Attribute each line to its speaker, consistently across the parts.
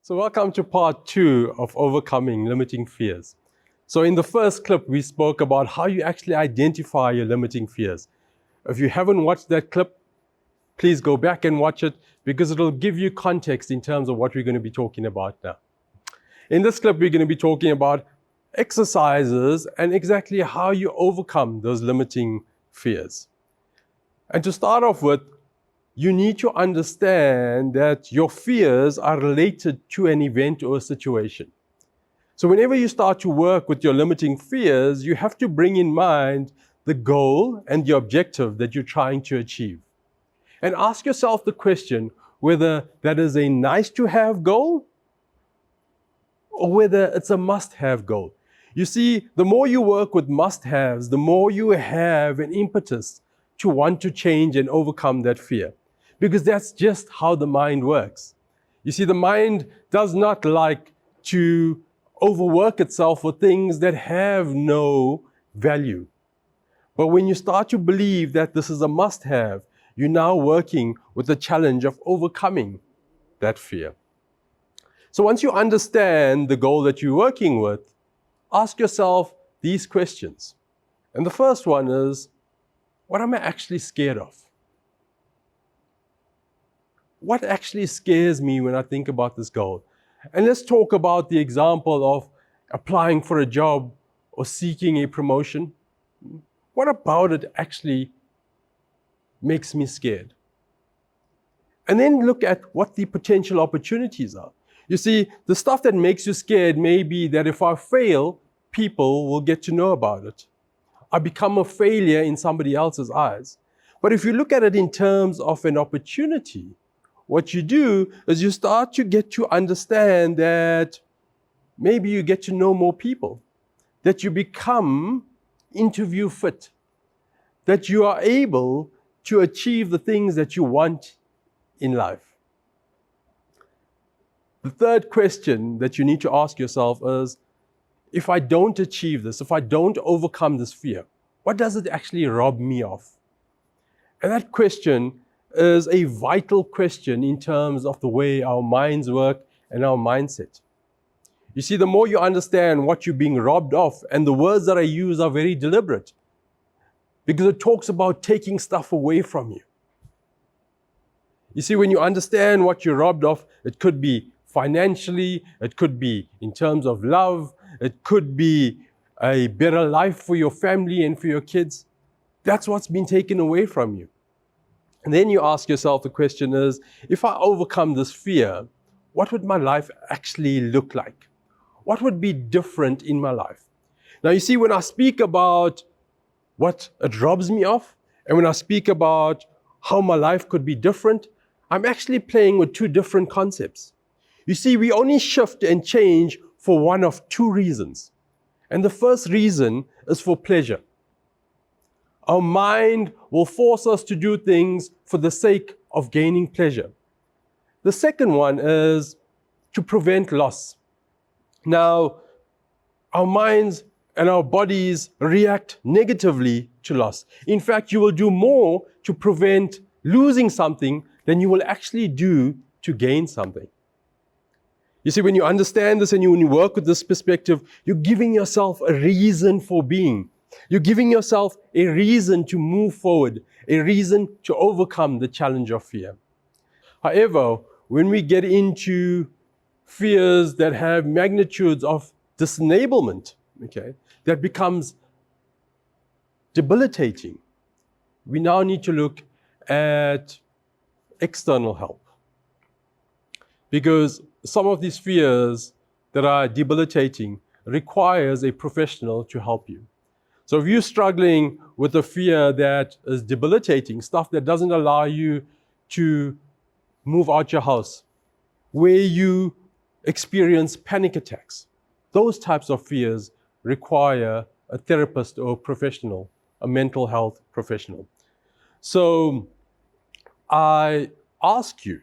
Speaker 1: So welcome to part 2 of overcoming limiting fears. So in the first clip, we spoke about how you actually identify your limiting fears. If you haven't watched that clip, please go back and watch it because it'll give you context in terms of what we're going to be talking about now. In this clip, we're going to be talking about exercises and exactly how you overcome those limiting fears. And to start off with, you need to understand that your fears are related to an event or a situation. So whenever you start to work with your limiting fears, you have to bring in mind the goal and the objective that you're trying to achieve. And ask yourself the question whether that is a nice to have goal or whether it's a must-have goal. You see, the more you work with must-haves, the more you have an impetus to want to change and overcome that fear. Because that's just how the mind works. You see, the mind does not like to overwork itself for things that have no value. But when you start to believe that this is a must-have, you're now working with the challenge of overcoming that fear. So once you understand the goal that you're working with, ask yourself these questions. And the first one is, what am I actually scared of? What actually scares me when I think about this goal? And let's talk about the example of applying for a job or seeking a promotion. What about it actually makes me scared? And then look at what the potential opportunities are. You see, the stuff that makes you scared may be that if I fail, people will get to know about it. I become a failure in somebody else's eyes. But if you look at it in terms of an opportunity, what you do is you start to get to understand that maybe you get to know more people, that you become interview fit, that you are able to achieve the things that you want in life. The third question that you need to ask yourself is, if I don't achieve this, if I don't overcome this fear, what does it actually rob me of? And that question is a vital question in terms of the way our minds work and our mindset. You see, the more you understand what you're being robbed of, and the words that I use are very deliberate, because it talks about taking stuff away from you. You see, when you understand what you're robbed of, it could be financially, it could be in terms of love, it could be a better life for your family and for your kids. That's what's been taken away from you. And then you ask yourself, the question is, if I overcome this fear, what would my life actually look like? What would be different in my life? Now, you see, when I speak about what it robs me of, and when I speak about how my life could be different, I'm actually playing with two different concepts. You see, we only shift and change for one of two reasons. And the first reason is for pleasure. Our mind will force us to do things for the sake of gaining pleasure. The second one is to prevent loss. Now, our minds and our bodies react negatively to loss. In fact, you will do more to prevent losing something than you will actually do to gain something. You see, when you understand this and when you work with this perspective, you're giving yourself a reason for being. You're giving yourself a reason to move forward, a reason to overcome the challenge of fear. However, when we get into fears that have magnitudes of disablement, that becomes debilitating, we now need to look at external help. Because some of these fears that are debilitating requires a professional to help you. So if you're struggling with a fear that is debilitating, stuff that doesn't allow you to move out your house, where you experience panic attacks, those types of fears require a therapist or a professional, a mental health professional. So I ask you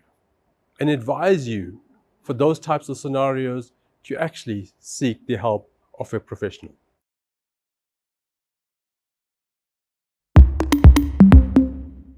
Speaker 1: and advise you for those types of scenarios to actually seek the help of a professional.